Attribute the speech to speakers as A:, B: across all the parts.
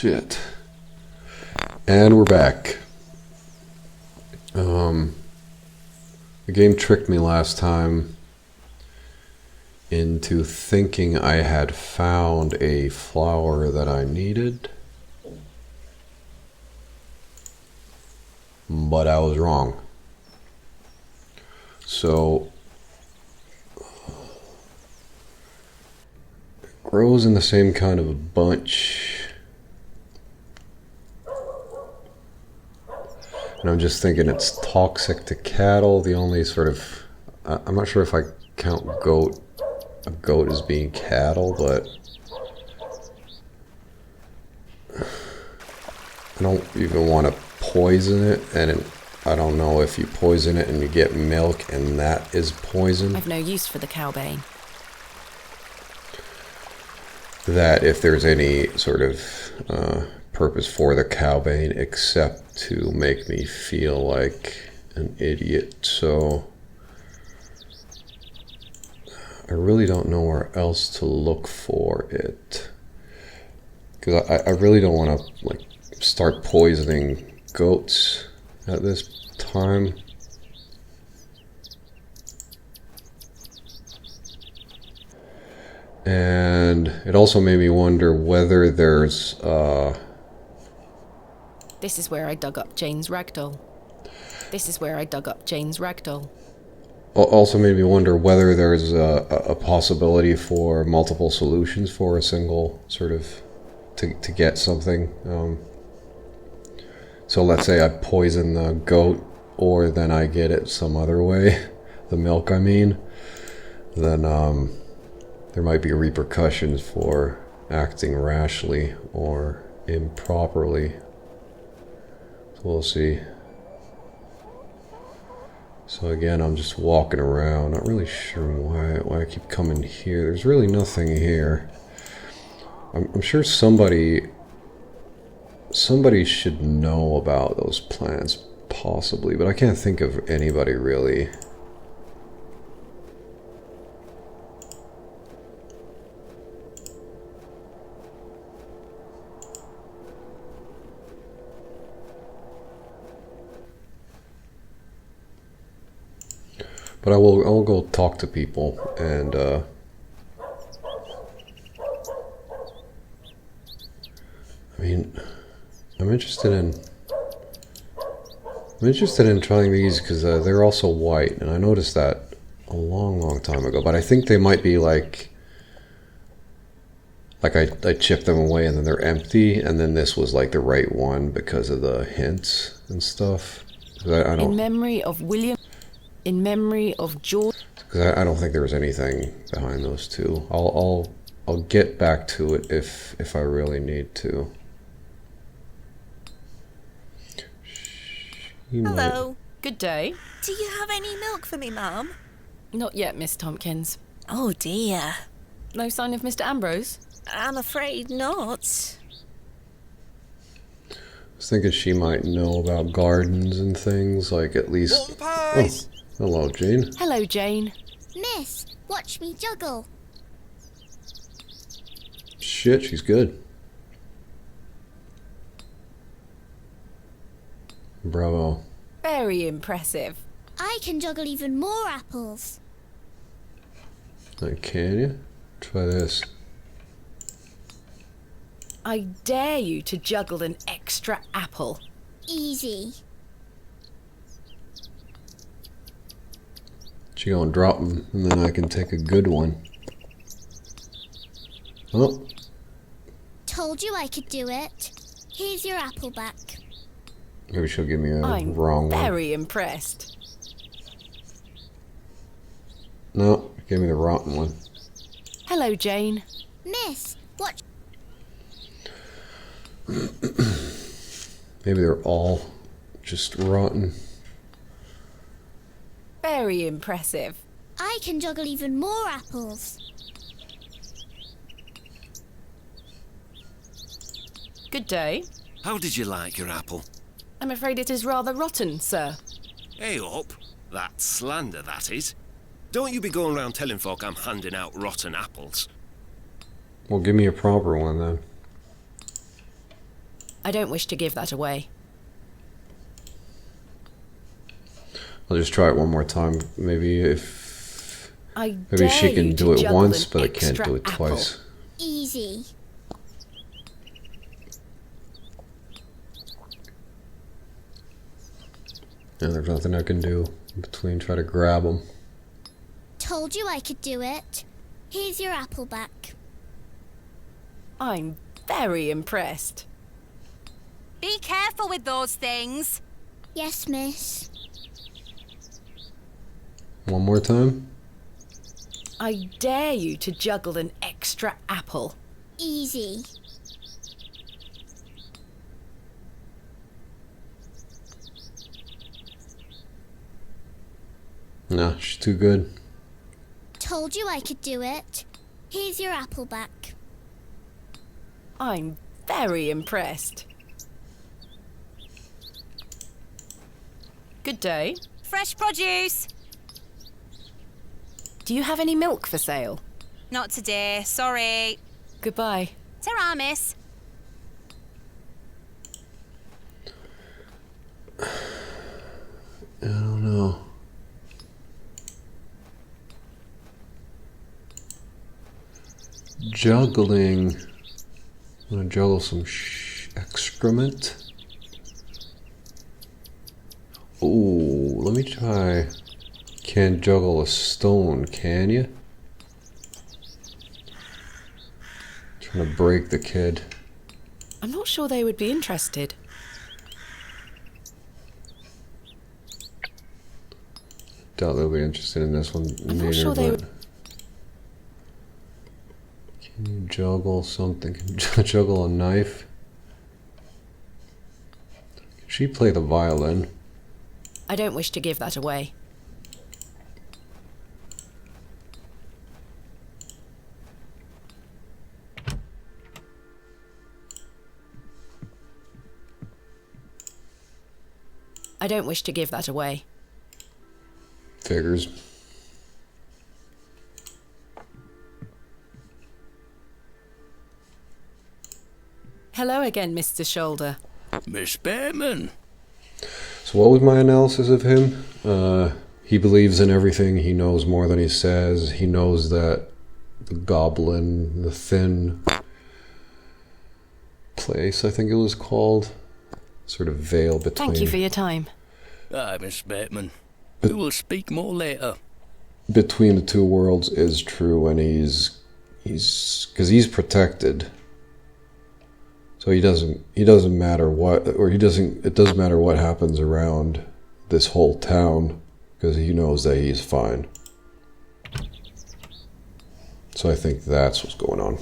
A: Shit. And we're back. The game tricked me last time into thinking I had found a flower that I needed. But I was wrong. So it grows in the same kind of a bunch. And I'm just thinking it's toxic to cattle. The only sort of, I'm not sure if I count a goat as being cattle, but I don't even want to poison it, and I don't know if you poison it and you get milk and that is poison.
B: I've no use for the cowbane.
A: That if there's any sort of purpose for the cowbane except to make me feel like an idiot. So I really don't know where else to look for it, because I really don't want to like start poisoning goats at this time. And it also made me wonder whether there's
B: This is where I dug up Jane's ragdoll. This is where I dug up Jane's ragdoll.
A: Also made me wonder whether there's a possibility for multiple solutions for a single sort of to get something. So let's say I poison the goat, or then I get it some other way, the milk I mean, then there might be repercussions for acting rashly or improperly. So we'll see. So again, I'm just walking around, not really sure why I keep coming here. There's really nothing here. I'm sure somebody should know about those plants, possibly, but I can't think of anybody really. But I'll go talk to people, and I mean, I'm interested in trying these because they're also white, and I noticed that a long time ago. But I think they might be like I chipped them away and then they're empty, and then this was like the right one because of the hints and stuff. I don't.
B: In memory of George.
A: Because I don't think there was anything behind those two. I'll get back to it if I really need to.
C: Hello.
B: Good day.
C: Do you have any milk for me, Mum?
B: Not yet, Miss Tompkins.
C: Oh dear.
B: No sign of Mr. Ambrose?
C: I'm afraid not.
A: I was thinking she might know about gardens and things, like at least. Oh, hello, Jane.
B: Hello, Jane.
D: Miss, watch me juggle.
A: Shit, she's good. Bravo.
B: Very impressive.
D: I can juggle even more apples.
A: Can you? Try this.
B: I dare you to juggle an extra apple.
D: Easy.
A: She gonna drop them, and then I can take a good one. Oh.
D: Told you I could do it. Here's your apple back.
A: Maybe she'll give me a
B: I'm
A: wrong one.
B: very impressed.
A: No, gave me the rotten one.
B: Hello, Jane.
D: Miss, watch.
A: Maybe they're all just rotten.
B: Very impressive.
D: I can juggle even more apples.
B: Good day.
E: How did you like your apple?
B: I'm afraid it is rather rotten, sir.
E: Hey up. That's slander, that is. Don't you be going round telling folk I'm handing out rotten apples.
A: Well, give me a proper one then.
B: I don't wish to give that away.
A: I'll just try it one more time. Maybe she
B: dare
A: can
B: you
A: do
B: to
A: it
B: juggle
A: once,
B: an
A: but I can't
B: extra
A: do it
B: apple.
A: twice.
D: Easy.
A: And there's nothing I can do between try to grab them.
D: Told you I could do it. Here's your apple back.
B: I'm very impressed.
C: Be careful with those things.
D: Yes, miss.
A: One more time.
B: I dare you to juggle an extra apple.
D: Easy.
A: Nah, she's too good.
D: Told you I could do it. Here's your apple back.
B: I'm very impressed. Good day.
C: Fresh produce.
B: Do you have any milk for sale?
C: Not today, sorry.
B: Goodbye.
C: Ta-ra, miss.
A: I don't know. Juggling. I'm gonna juggle some excrement. Ooh, let me try. Can't juggle a stone, can you? Trying to break the kid.
B: I'm not sure they would be interested.
A: Doubt they'll be interested in this one
B: I'm
A: neither,
B: not sure they
A: but
B: would.
A: Can you juggle something? Can you juggle a knife? Can she play the violin?
B: I don't wish to give that away. I don't wish to give that away.
A: Figures.
B: Hello again, Mr. Shoulder.
F: Miss Behrman.
A: So what was my analysis of him? He believes in everything. He knows more than he says. He knows that the goblin, the thin place, I think it was called, sort of veil between.
B: Thank you for your time.
F: Aye, Miss Behrman. We will speak more later.
A: Between the two worlds is true, and he's because he's protected. So it doesn't matter what, it doesn't matter what happens around this whole town, because he knows that he's fine. So I think that's what's going on.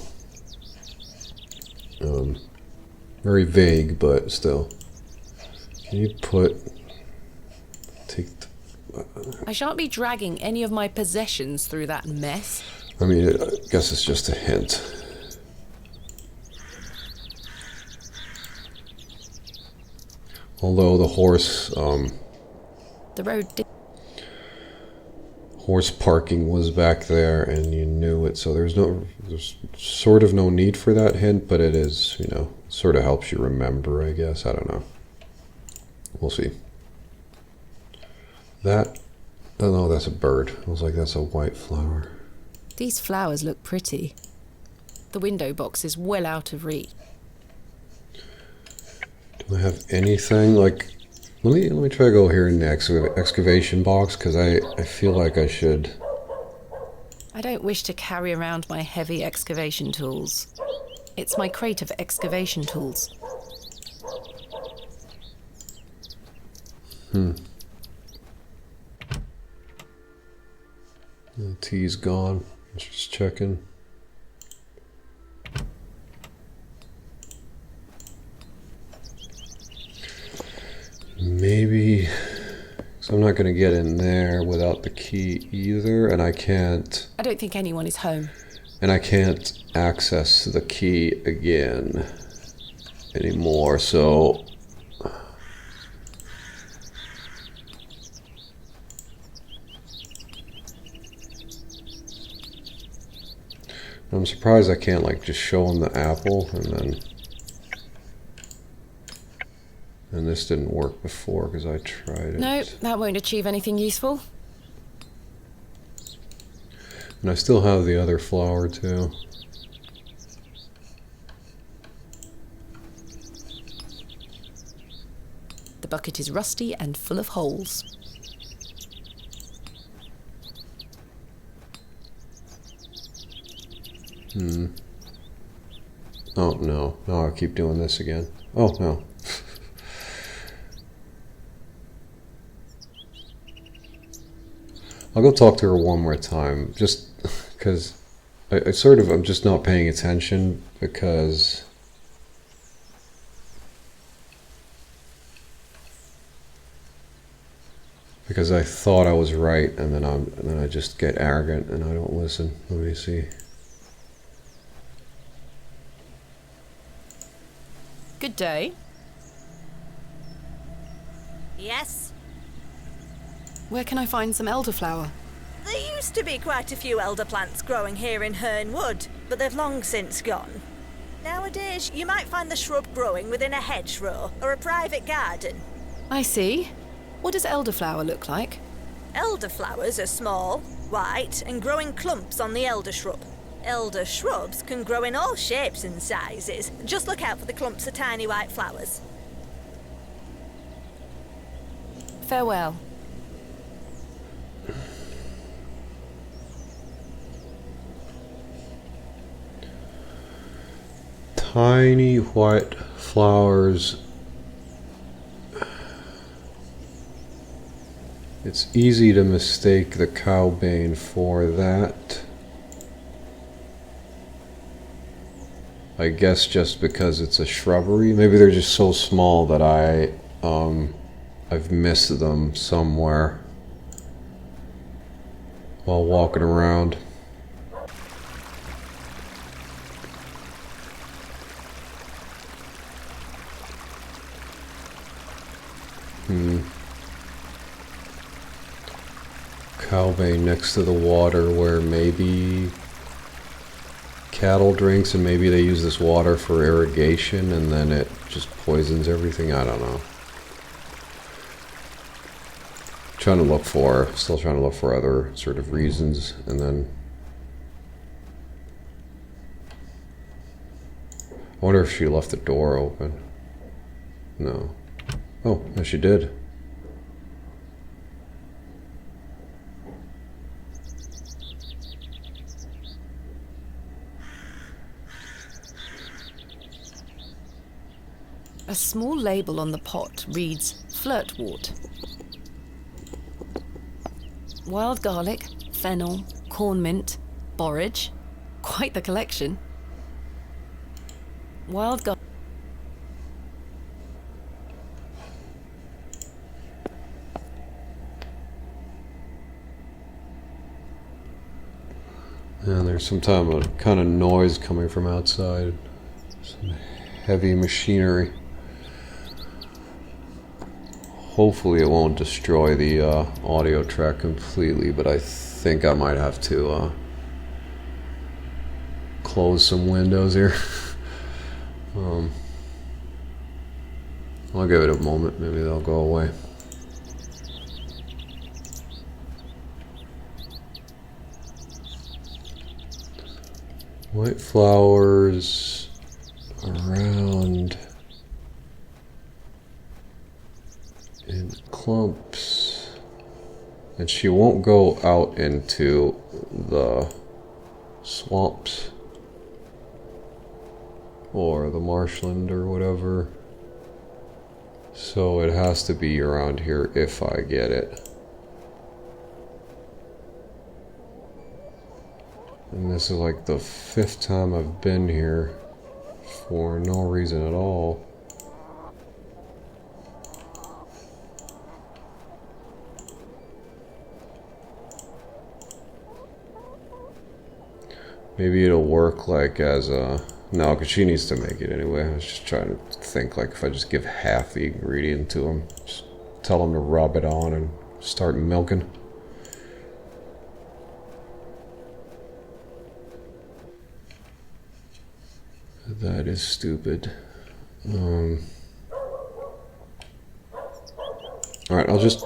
A: Very vague, but still. Can you take
B: I shan't be dragging any of my possessions through that mess.
A: I mean, I guess it's just a hint. Although the horse parking was back there and you knew it, so there's sort of no need for that hint, but it is, sort of helps you remember, I guess. I don't know. We'll see. Oh no, that's a bird. I was like, that's a white flower.
B: These flowers look pretty. The window box is well out of reach.
A: Do I have anything like? Let me try to go here in the excavation box, because I feel like I should.
B: I don't wish to carry around my heavy excavation tools. It's my crate of excavation tools.
A: The tea's gone. Just checking. Maybe, so I'm not going to get in there without the key either, and I can't
B: I don't think anyone is home.
A: access the key again anymore, so I'm surprised I can't just show him the apple and then And this didn't work before because I tried it.
B: No, that won't achieve anything useful.
A: And I still have the other flower too.
B: The bucket is rusty and full of holes.
A: Oh no, no, I'll keep doing this again. Oh no. I'll go talk to her one more time, just because I'm just not paying attention because I thought I was right, and then I just get arrogant and I don't listen. Let me see.
B: Good day.
G: Yes?
B: Where can I find some elderflower?
G: There used to be quite a few elder plants growing here in Herne Wood, but they've long since gone. Nowadays, you might find the shrub growing within a hedgerow or a private garden.
B: I see. What does elderflower look like?
G: Elderflowers are small, white, and grow in clumps on the elder shrub. Elder shrubs can grow in all shapes and sizes. Just look out for the clumps of tiny white flowers.
B: Farewell.
A: Tiny white flowers. It's easy to mistake the cowbane for that. I guess just because it's a shrubbery. Maybe they're just so small that I've missed them somewhere while walking around. Cowbane next to the water where maybe cattle drinks, and maybe they use this water for irrigation and then it just poisons everything. I don't know. Still trying to look for other sort of reasons, and then I wonder if she left the door open. No. Oh, no, she did.
B: A small label on the pot reads flirtwort. Wild garlic, fennel, corn mint, borage. Quite the collection. Wild garlic.
A: And there's some kind of noise coming from outside. Some heavy machinery. Hopefully it won't destroy the audio track completely, but I think I might have to close some windows here. I'll give it a moment, maybe they'll go away. White flowers around in clumps, and she won't go out into the swamps or the marshland or whatever, so it has to be around here if I get it. And this is like the 5th time I've been here for no reason at all. Maybe it'll work like as a... No, because she needs to make it anyway. I was just trying to think like if I just give half the ingredient to him, just tell him to rub it on and start milking. That is stupid. Alright, I'll just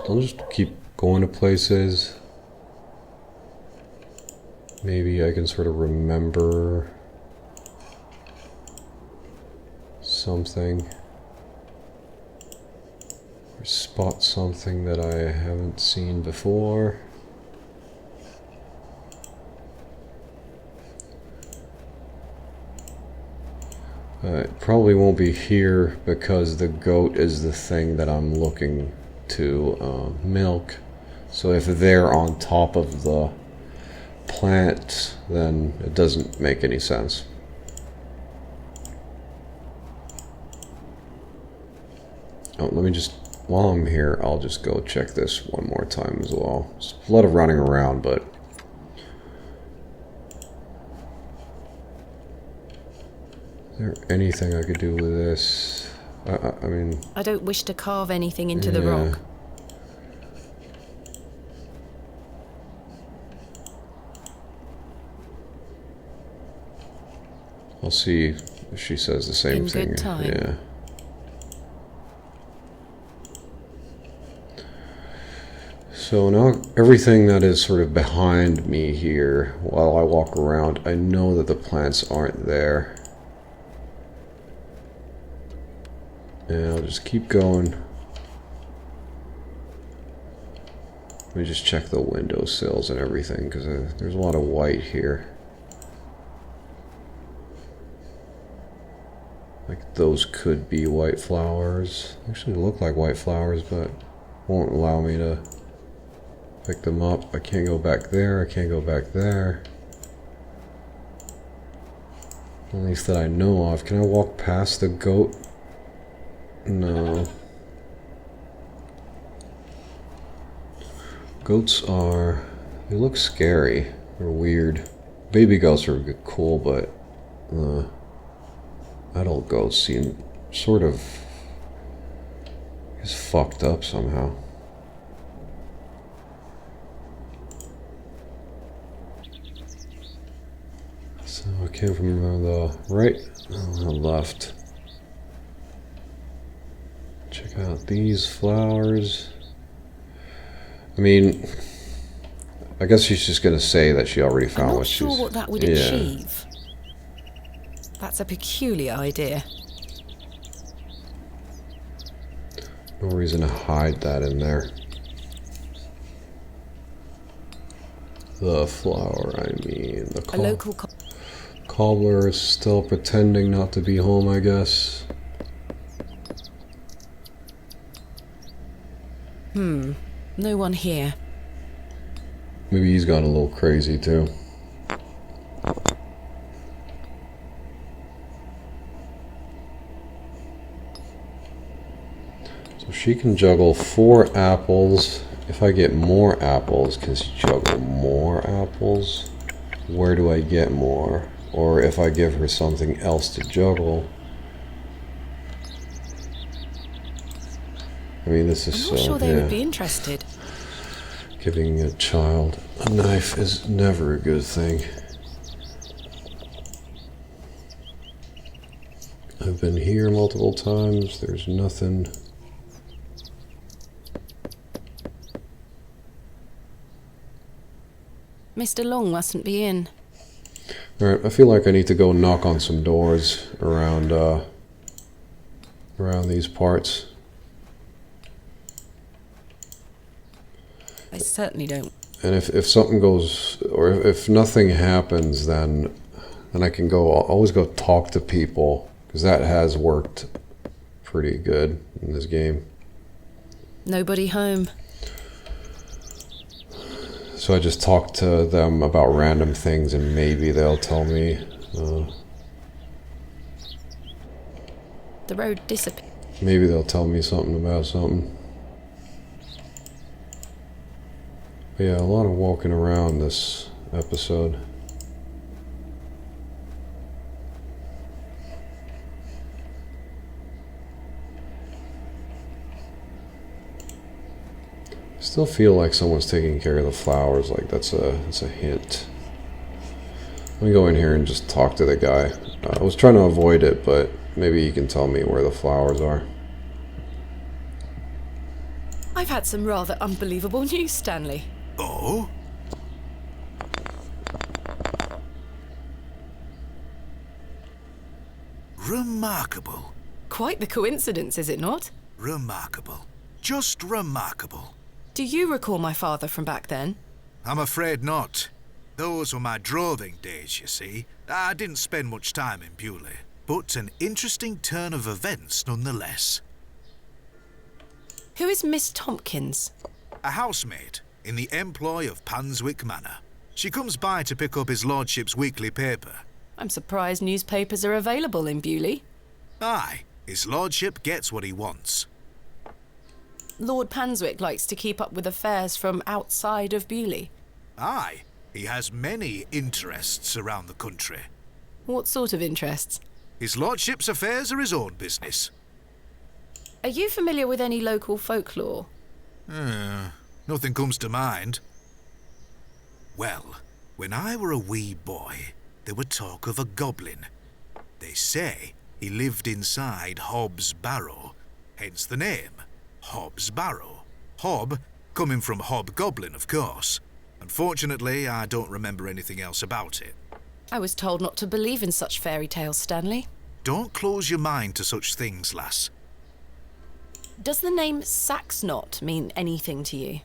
A: keep going to places. Maybe I can sort of remember something. Or spot something that I haven't seen before. It probably won't be here because the goat is the thing that I'm looking to milk. So if they're on top of the plant, then it doesn't make any sense. Oh, let me just, while I'm here, I'll just go check this one more time as well. There's a lot of running around, but is there anything I could do with this? I mean...
B: I don't wish to carve anything into the
A: yeah.
B: rock.
A: I'll see if she says the same
B: In
A: thing.
B: good time.
A: Yeah. So now everything that is sort of behind me here, while I walk around, I know that the plants aren't there. And I'll just keep going. Let me just check the windowsills and everything, because there's a lot of white here. Like those could be white flowers. Actually look like white flowers, but won't allow me to pick them up. I can't go back there, I can't go back there. At least that I know of. Can I walk past the goat? No. Goats are... they look scary. They're weird. Baby goats are cool, but... adult goats seem sort of... just fucked up somehow. So I came from the right and the left. Check out these flowers. I mean, I guess she's just gonna say that she already found
B: I'm
A: what
B: not
A: she's...
B: sure what that would achieve. That's a peculiar idea.
A: No reason to hide that in there. The flower, I mean, the
B: A local
A: cobbler is still pretending not to be home, I guess.
B: No one here.
A: Maybe he's gone a little crazy too. So she can juggle 4 apples. If I get more apples, can she juggle more apples? Where do I get more? Or if I give her something else to juggle. I mean, this is
B: I'm not
A: so...
B: sure they
A: yeah.
B: would be interested.
A: Giving a child a knife is never a good thing. I've been here multiple times. There's nothing.
B: Mr. Long mustn't be in.
A: Alright, I feel like I need to go knock on some doors around around these parts.
B: I certainly don't.
A: And if something goes, or if nothing happens, then I can go. I'll always go talk to people, because that has worked pretty good in this game.
B: Nobody home.
A: So I just talk to them about random things, and maybe they'll tell me.
B: The road disappeared.
A: Maybe they'll tell me something about something. But yeah, a lot of walking around this episode. Still feel like someone's taking care of the flowers, like that's a hint. Let me go in here and just talk to the guy. I was trying to avoid it, but maybe he can tell me where the flowers are.
B: I I've had some rather unbelievable news, Stanley.
H: Oh? Remarkable.
B: Quite the coincidence, is it not?
H: Remarkable. Just remarkable.
B: Do you recall my father from back then?
H: I'm afraid not. Those were my droving days, you see. I didn't spend much time in Bewley, but an interesting turn of events nonetheless.
B: Who is Miss Tompkins?
H: A housemaid in the employ of Panswick Manor. She comes by to pick up his lordship's weekly paper.
B: I'm surprised newspapers are available in Bewley.
H: Aye, his lordship gets what he wants.
B: Lord Panswick likes to keep up with affairs from outside of Bewley.
H: Aye, he has many interests around the country.
B: What sort of interests?
H: His lordship's affairs are his own business.
B: Are you familiar with any local folklore?
H: Nothing comes to mind. Well, when I were a wee boy, there were talk of a goblin. They say he lived inside Hobb's Barrow, hence the name, Hobb's Barrow. Hob, coming from hobgoblin, of course. Unfortunately, I don't remember anything else about it.
B: I was told not to believe in such fairy tales, Stanley.
H: Don't close your mind to such things, lass.
B: Does the name Saxnot mean anything to you?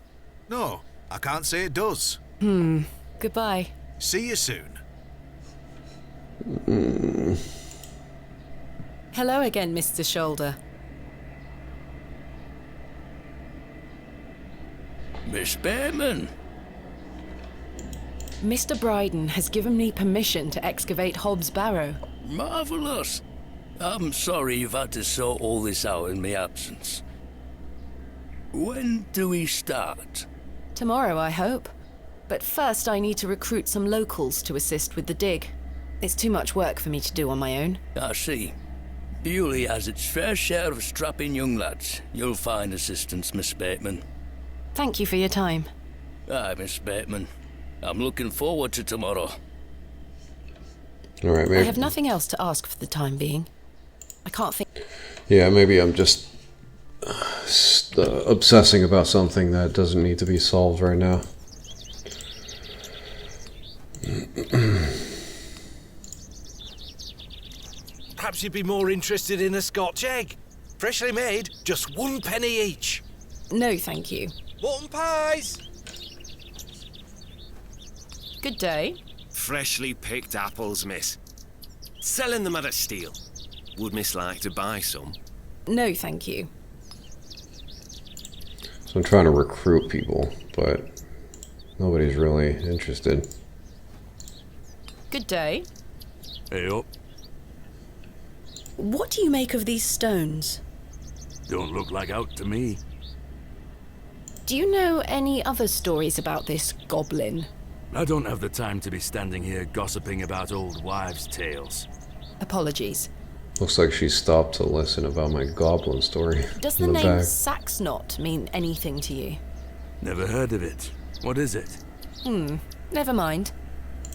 H: No, I can't say it does.
B: Goodbye.
H: See you soon.
B: Hello again, Mr. Shoulder.
F: Miss Bateman.
B: Mr. Bryden has given me permission to excavate Hobb's Barrow.
F: Marvellous. I'm sorry you've had to sort all this out in my absence. When do we start?
B: Tomorrow, I hope. But first I need to recruit some locals to assist with the dig. It's too much work for me to do on my own.
F: I see. Bewley has its fair share of strapping young lads. You'll find assistance, Miss Bateman.
B: Thank you for your time.
F: Aye, Miss Bateman. I'm looking forward to tomorrow.
A: All right,
B: I
A: maybe.
B: have nothing else to ask for the time being. I can't think.
A: Yeah, maybe I'm just obsessing about something that doesn't need to be solved right now.
I: Perhaps you'd be more interested in a Scotch egg. Freshly made, just 1 penny each.
B: No, thank you.
I: Mutton pies!
B: Good day.
E: Freshly picked apples, miss. Selling them at a steal. Would miss like to buy some?
B: No, thank you.
A: So I'm trying to recruit people, but nobody's really interested.
B: Good day.
J: Hey up.
B: What do you make of these stones?
J: Don't look like out to me.
B: Do you know any other stories about this goblin?
J: I don't have the time to be standing here gossiping about old wives' tales.
B: Apologies.
A: Looks like she stopped to listen about my goblin story.
B: Does the
A: in
B: name
A: back.
B: Saxnot mean anything to you?
J: Never heard of it. What is it?
B: Never mind.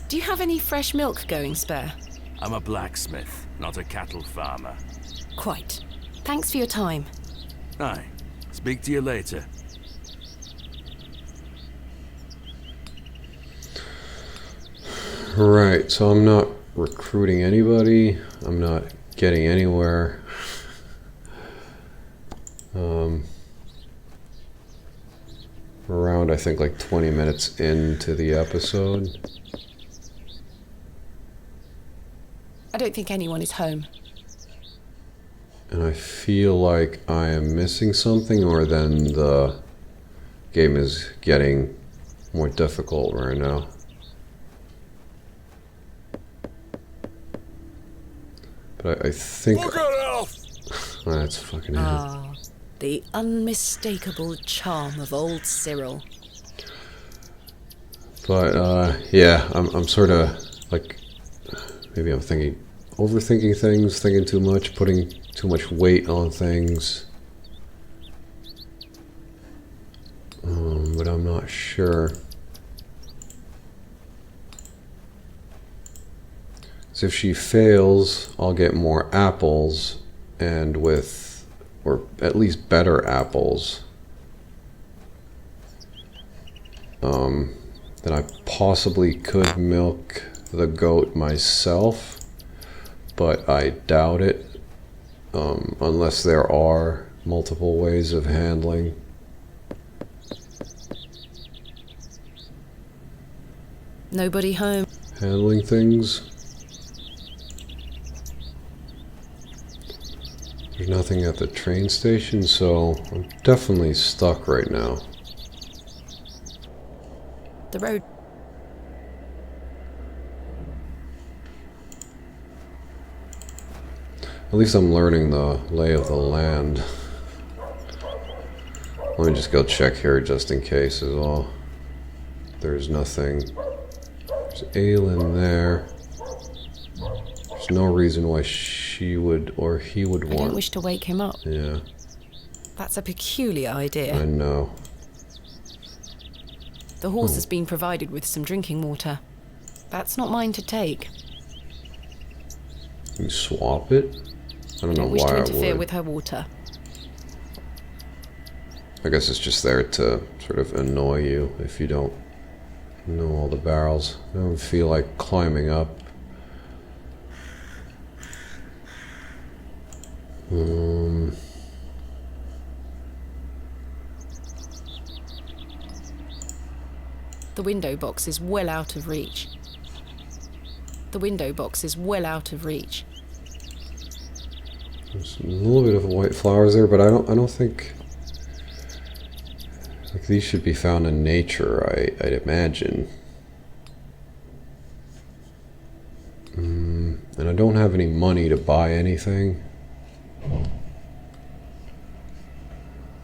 B: Do you have any fresh milk going spare?
J: I'm a blacksmith, not a cattle farmer.
B: Quite. Thanks for your time.
J: Aye. Speak to you later.
A: Right, so I'm not recruiting anybody. I'm not getting anywhere. Around, I think, like 20 minutes into the episode.
B: I don't think anyone is home.
A: And I feel like I am missing something, or then the game is getting more difficult right now. But I think...
I: Look at off!
A: That's fucking idiot.
B: Ah, the unmistakable charm of old Cyril.
A: But, yeah, I'm sort of, like, maybe I'm overthinking things, thinking too much, putting too much weight on things. But I'm not sure. So if she fails, I'll get more apples, and or at least better apples. then I possibly could milk the goat myself, but I doubt it, unless there are multiple ways of handling.
B: Nobody home.
A: Handling things. There's nothing at the train station, so I'm definitely stuck right now.
B: The road.
A: At least I'm learning the lay of the land. Let me just go check here just in case as well. There's nothing. There's Aelin there. There's no reason why she would or he would want.
B: I don't wish to wake him up.
A: Yeah.
B: That's a peculiar idea.
A: I know.
B: The horse has been provided with some drinking water. That's not mine to take.
A: You swap it? I don't know
B: wish
A: why
B: to
A: I
B: interfere
A: would.
B: with her water.
A: I guess it's just there to sort of annoy you if you don't know all the barrels. I don't feel like climbing up.
B: The window box is well out of reach. The window box is well out of reach.
A: There's a little bit of white flowers there, but I don't think like these should be found in nature, I'd imagine. And I don't have any money to buy anything.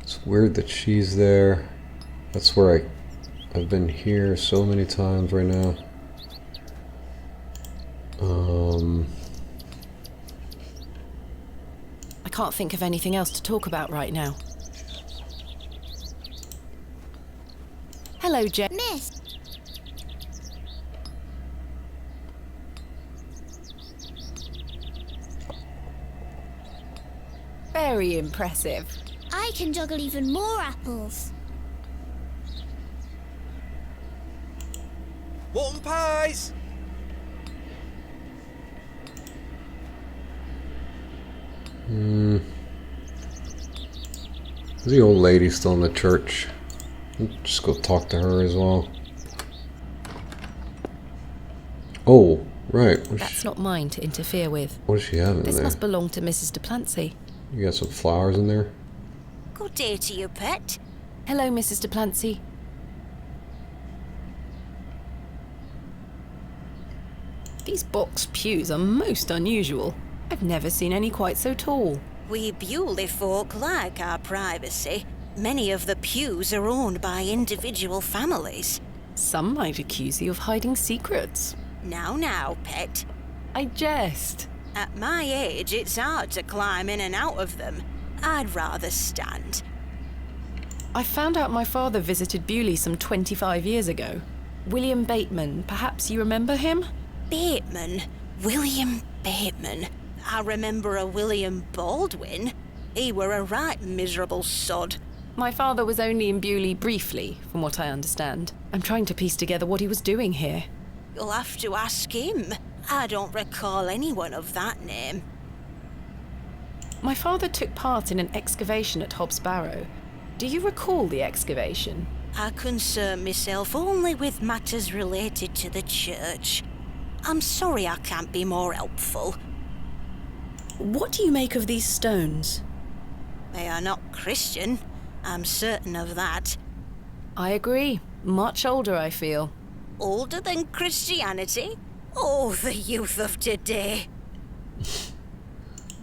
A: It's weird that she's there. That's where I've been here so many times right now.
B: I can't think of anything else to talk about right now. Hello, Jen.
D: Miss,
B: Very impressive.
D: I can juggle even more apples.
I: Walton pies!
A: Is the old lady still in the church? I'll just go talk to her as well. Oh, right.
B: That's not mine to interfere with.
A: What does she have in
B: This
A: there?
B: must belong to Mrs. Duplancy.
A: You got some flowers in there?
C: Good day to you, pet.
B: Hello, Mrs. Duplancy. These box pews are most unusual. I've never seen any quite so tall.
C: We Bewley folk like our privacy. Many of the pews are owned by individual families.
B: Some might accuse you of hiding secrets.
C: Now, pet.
B: I jest.
C: At my age, it's hard to climb in and out of them. I'd rather stand.
B: I found out my father visited Bewley some 25 years ago. William Bateman, perhaps you remember him?
C: Bateman? William Bateman? I remember a William Baldwin. He were a right miserable sod.
B: My father was only in Bewley briefly, from what I understand. I'm trying to piece together what he was doing here.
C: You'll have to ask him. I don't recall anyone of that name.
B: My father took part in an excavation at Hobbs Barrow. Do you recall the excavation?
C: I concern myself only with matters related to the church. I'm sorry I can't be more helpful.
B: What do you make of these stones?
C: They are not Christian. I'm certain of that.
B: I agree. Much older, I feel.
C: Older than Christianity? Oh, the youth of today.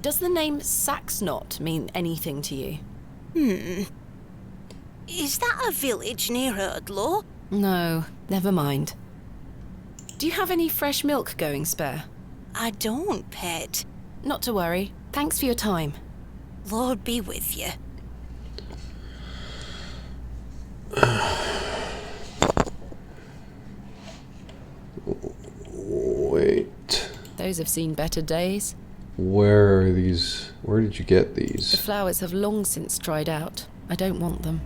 B: Does the name Saxnot mean anything to you?
C: Is that a village near Erdlow?
B: No, never mind. Do you have any fresh milk going spare?
C: I don't, pet.
B: Not to worry. Thanks for your time.
C: Lord be with you.
A: Wait.
B: Those have seen better days.
A: Where are these? Where did you get
B: The
A: these?
B: flowers have long since dried out. I don't want them.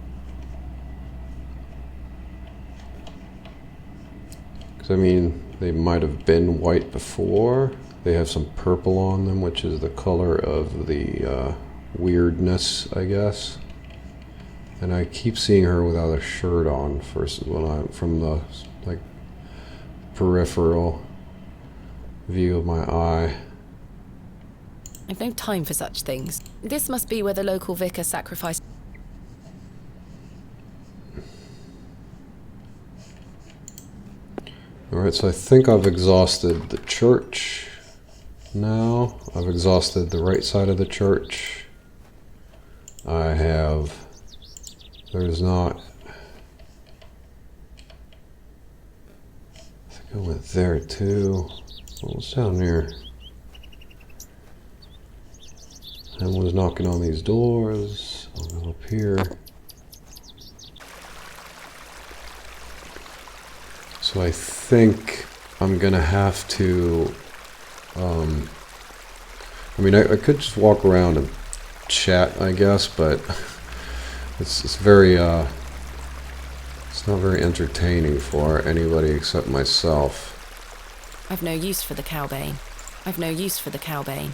A: I mean, they might have been white before. They have some purple on them, which is the color of the weirdness, I guess. And I keep seeing her without a shirt on versus when I'm from the like peripheral view of my eye.
B: I've no time for such things. This must be where the local vicar sacrificed.
A: Alright, so I think I've exhausted the church now. I've exhausted the right side of the church. I have... There's not... I think I went there too. What was down there? Someone's knocking on these doors. I'll go up here. So I think I'm gonna have to, I mean, I could just walk around and chat, I guess, but it's very, it's not very entertaining for anybody except myself.
B: I've no use for the cowbane. I've no use for the cowbane.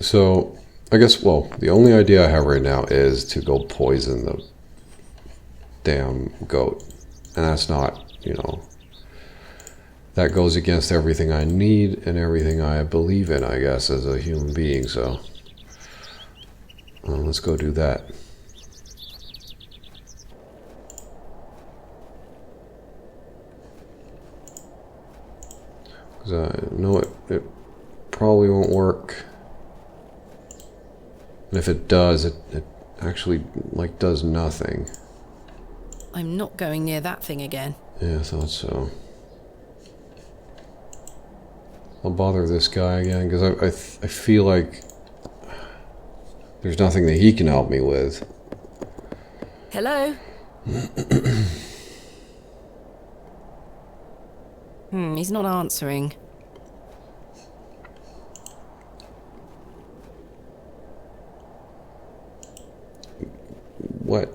A: So, I guess, well, the only idea I have right now is to go poison the damn goat. And that's not, you know, that goes against everything I need and everything I believe in, I guess, as a human being. So, let's go do that. 'Cause I know it probably won't work. And if it does, it actually, like, does nothing.
B: I'm not going near that thing again.
A: Yeah, I thought so. I'll bother this guy again, because I feel like there's nothing that he can help me with.
B: Hello? He's not answering.
A: What?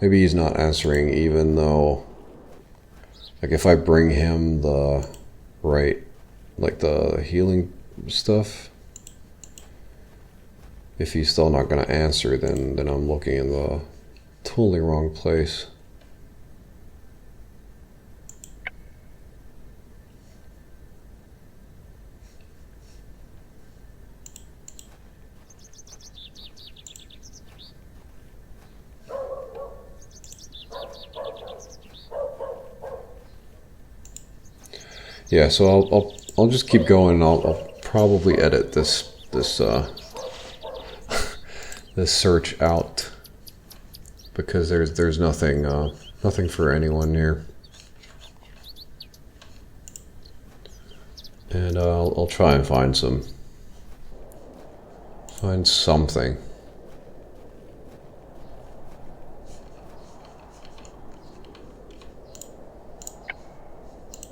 A: Maybe he's not answering even though, like, if I bring him the right, like, the healing stuff, if he's still not going to answer, then I'm looking in the totally wrong place. Yeah, so I'll just keep going. And I'll probably edit this this search out because there's nothing nothing for anyone here, and I'll try and find something.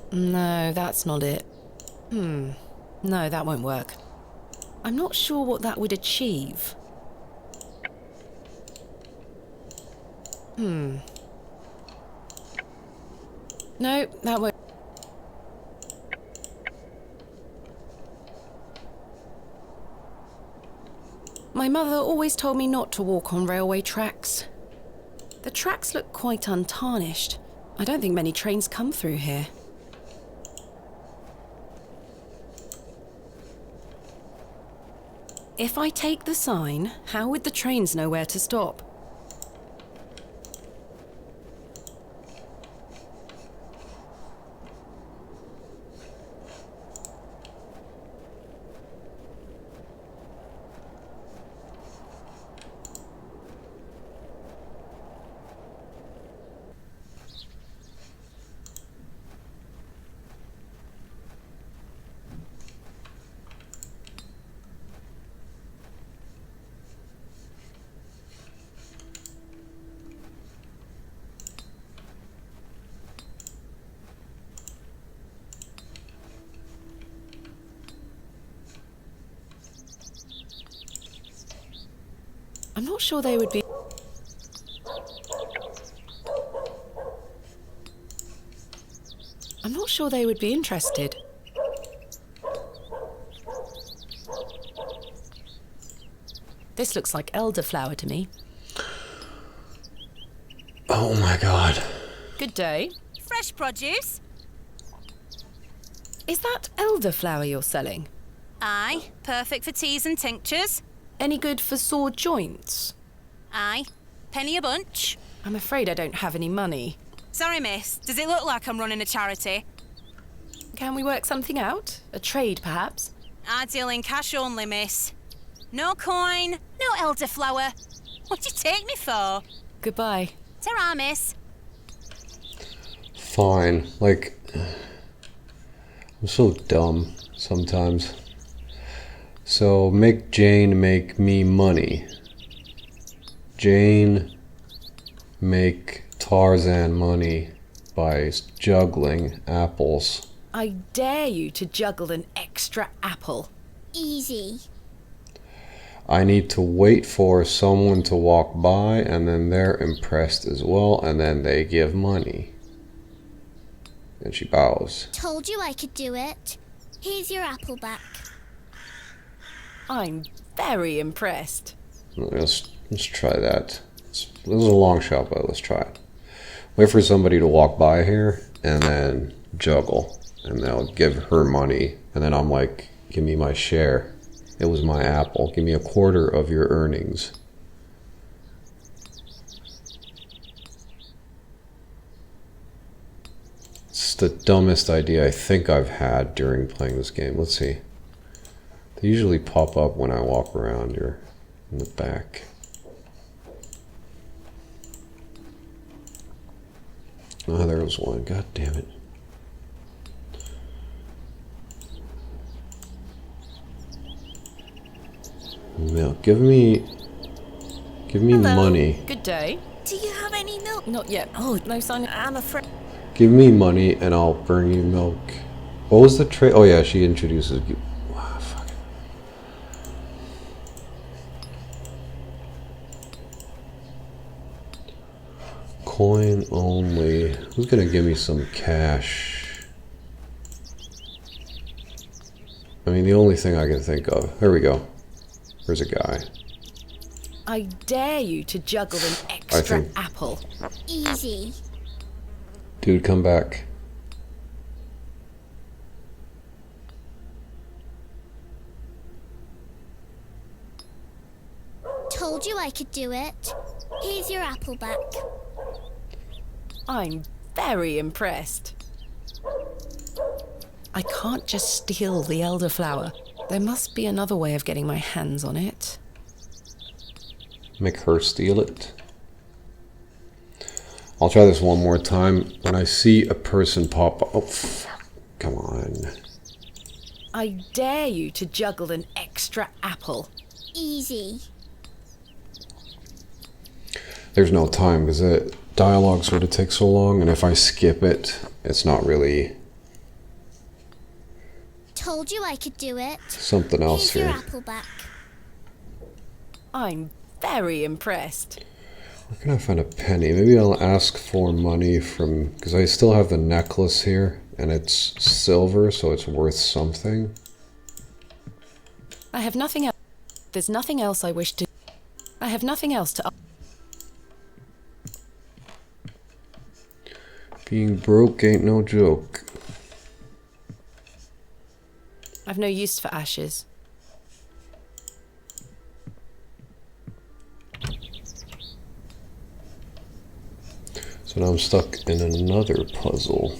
B: No, that's not it. No, that won't work. I'm not sure what that would achieve. No, that won't. My mother always told me not to walk on railway tracks. The tracks look quite untarnished. I don't think many trains come through here. If I take the sign, how would the trains know where to stop? I'm not sure they would be... I'm not sure they would be interested. This looks like elderflower to me.
A: Oh my god.
B: Good day.
C: Fresh produce?
B: Is that elderflower you're selling?
C: Aye. Perfect for teas and tinctures?
B: Any good for sore joints?
C: Aye. Penny a bunch?
B: I'm afraid I don't have any money.
C: Sorry, miss. Does it look like I'm running a charity?
B: Can we work something out? A trade, perhaps?
C: I deal in cash only, miss. No coin, no elderflower. What do you take me for?
B: Goodbye.
C: Ta-ra, miss.
A: Fine. Like, I'm so dumb sometimes. So, make Jane make me money. Jane make Tarzan money by juggling apples.
B: I dare you to juggle an extra apple.
D: Easy.
A: I need to wait for someone to walk by, and then they're impressed as well, and then they give money. And she bows.
D: Told you I could do it. Here's your apple back.
B: I'm very impressed.
A: Let's try that. This is a long shot, but let's try it. Wait for somebody to walk by here, and then juggle. And they'll give her money, and then I'm like, give me my share. It was my apple. Give me a quarter of your earnings. It's the dumbest idea I think I've had during playing this game. Let's see. They usually pop up when I walk around here in the back. Oh, there was one. God damn it. Milk. Give me
B: Hello.
A: money.
B: Good day.
G: Do you have any milk?
B: Not yet. Oh, no sign.
G: I'm afraid.
A: Give me money and I'll bring you milk. What was the trade? Oh yeah, she introduces you. Wow, fuck. Coin only. Who's gonna give me some cash? I mean, the only thing I can think of. There we go. There's a guy.
B: I dare you to juggle an extra apple.
D: Easy.
A: Dude, come back.
D: Told you I could do it. Here's your apple back.
B: I'm very impressed. I can't just steal the elderflower. There must be another way of getting my hands on it.
A: Make her steal it. I'll try this one more time. When I see a person pop up... Oh, fuck. Come on.
B: I dare you to juggle an extra apple.
D: Easy.
A: There's no time because the dialogue sort of takes so long, and if I skip it, it's not really...
D: Told you I could do it.
A: Something else
D: Here's
A: here.
D: your apple back.
B: I'm very impressed.
A: Where can I find a penny? Maybe I'll ask for money from... Because I still have the necklace here, and it's silver, so it's worth something.
B: I have nothing else. There's nothing else I wish to... I have nothing else to...
A: Being broke ain't no joke.
B: I've no use for ashes.
A: So now I'm stuck in another puzzle.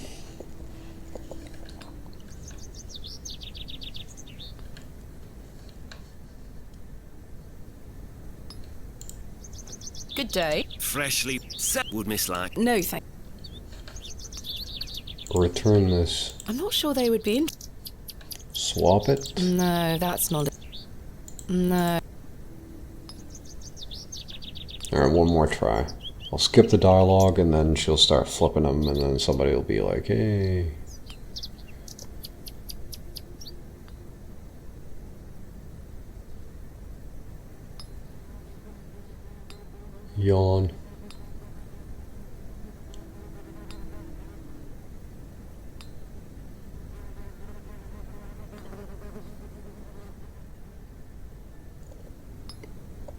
B: Good day.
E: Freshly set would miss like.
B: No, thank...
A: Return this.
B: I'm not sure they would be in...
A: Swap it?
B: No, that's not it. No.
A: Alright, one more try. I'll skip the dialogue and then she'll start flipping them and then somebody will be like, hey. Yawn.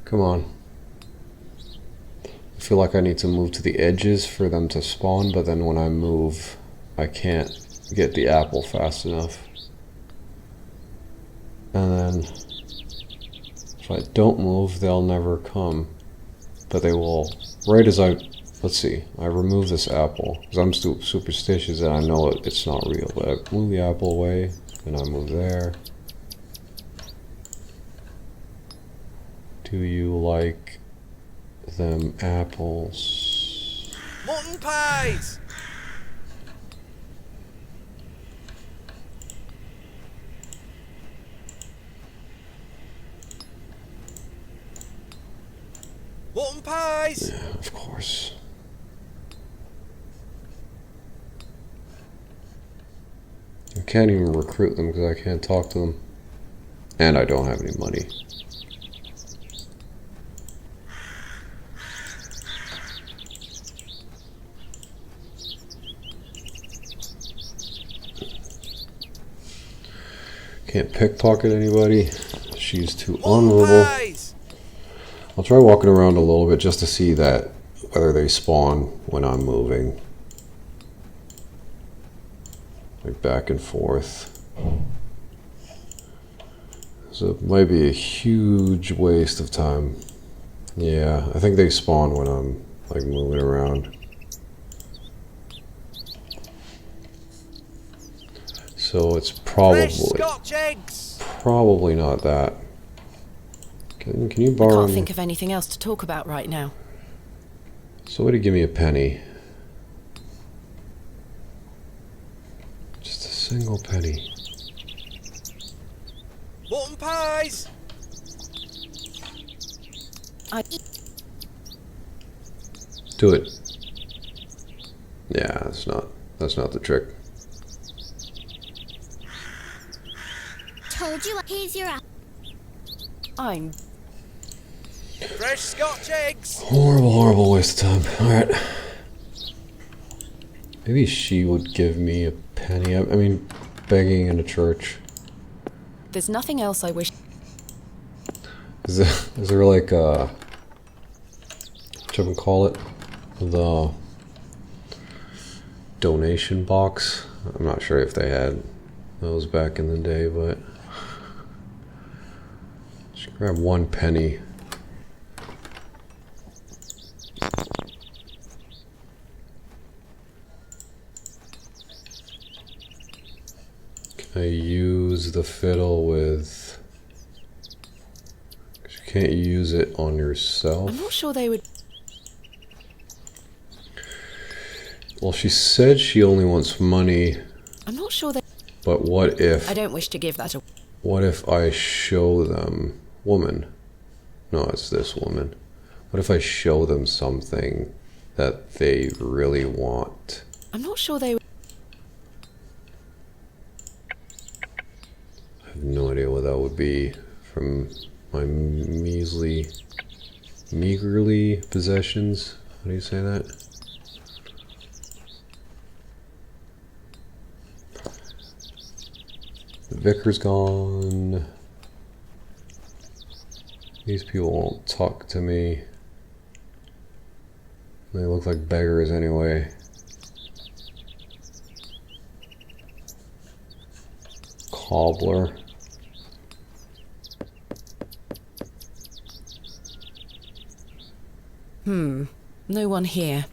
A: Come on. I feel like I need to move to the edges for them to spawn, but then when I move, I can't get the apple fast enough. And then, if I don't move, they'll never come. But they will, right as I, let's see, I remove this apple, because I'm superstitious and I know it's not real, but I move the apple away, and I move there. Do you like them apples?
I: Mutton pies! Mutton pies!
A: Yeah, of course. I can't even recruit them because I can't talk to them. And I don't have any money. Can't pickpocket anybody. She's too honorable. I'll try walking around a little bit just to see that whether they spawn when I'm moving. Like back and forth. So it might be a huge waste of time. Yeah, I think they spawn when I'm like moving around. So it's probably not that. Can you borrow?
B: I can't think of anything else to talk about right now.
A: Somebody give me a penny. Just a single penny.
I: Mutton pies!
A: Do it. Yeah, that's not the trick.
D: Told you. Here's your apple.
B: I'm
I: Fresh Scotch eggs!
A: Horrible waste of time. Alright. Maybe she would give me a penny. I mean, begging in a church.
B: There's nothing else I wish.
A: Is there like what you would call it? The donation box? I'm not sure if they had those back in the day, but just grab 1 penny. Can I use the fiddle with... 'cause you can't use it on yourself.
B: I'm not sure they would.
A: Well, she said she only wants money.
B: I'm not sure they.
A: But what if...
B: I don't wish to give that a.
A: What if I show them... Woman. No, it's this woman. What if I show them something that they really want?
B: I'm not sure they would.
A: I have no idea what that would be from my meagerly possessions. How do you say that? The vicar's gone. These people won't talk to me. They look like beggars anyway. Cobbler.
B: No one here.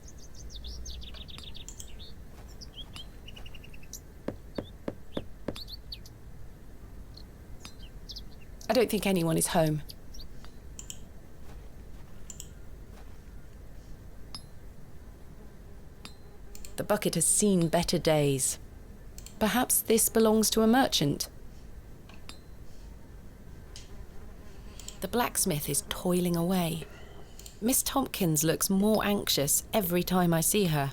B: I don't think anyone is home. The bucket has seen better days. Perhaps this belongs to a merchant. The blacksmith is toiling away. Miss Tompkins looks more anxious every time I see her.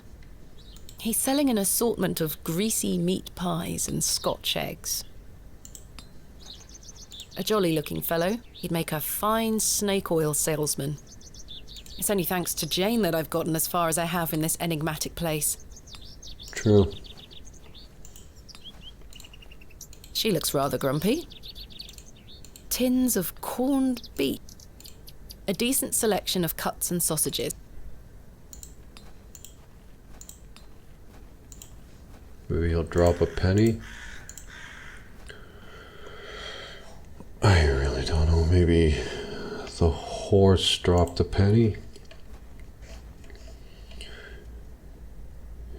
B: He's selling an assortment of greasy meat pies and Scotch eggs. A jolly-looking fellow. He'd make a fine snake oil salesman. It's only thanks to Jane that I've gotten as far as I have in this enigmatic place.
A: True.
B: She looks rather grumpy. Tins of corned beef. A decent selection of cuts and sausages.
A: Maybe he'll drop a penny. I really don't know. Maybe the horse dropped a penny.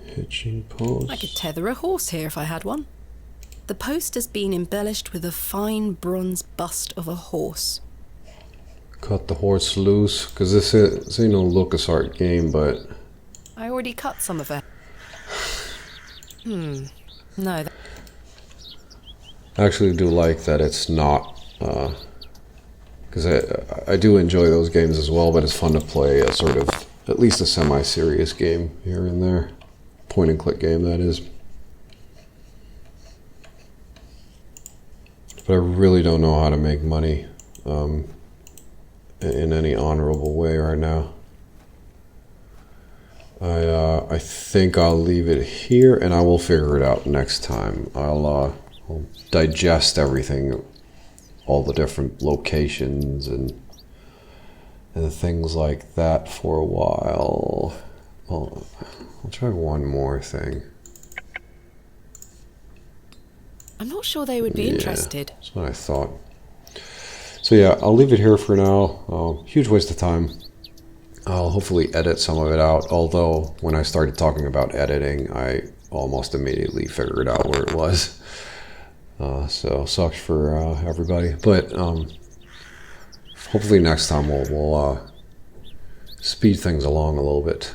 A: Hitching post.
B: I could tether a horse here if I had one. The post has been embellished with a fine bronze bust of a horse.
A: Cut the horse loose, because this ain't no LucasArts game, but...
B: I already cut some of it. No.
A: I actually do like that it's not... because I do enjoy those games as well, but it's fun to play a sort of, at least a semi-serious game here and there. Point and click game, that is. But I really don't know how to make money in any honorable way right now. I think I'll leave it here, and I will figure it out next time. I'll digest everything, all the different locations and things like that for a while. I'll try one more thing.
B: I'm not sure they would be interested.
A: That's what I thought. So yeah, I'll leave it here for now. Huge waste of time. I'll hopefully edit some of it out, although when I started talking about editing, I almost immediately figured out where it was. So sucks for everybody. But hopefully next time we'll speed things along a little bit.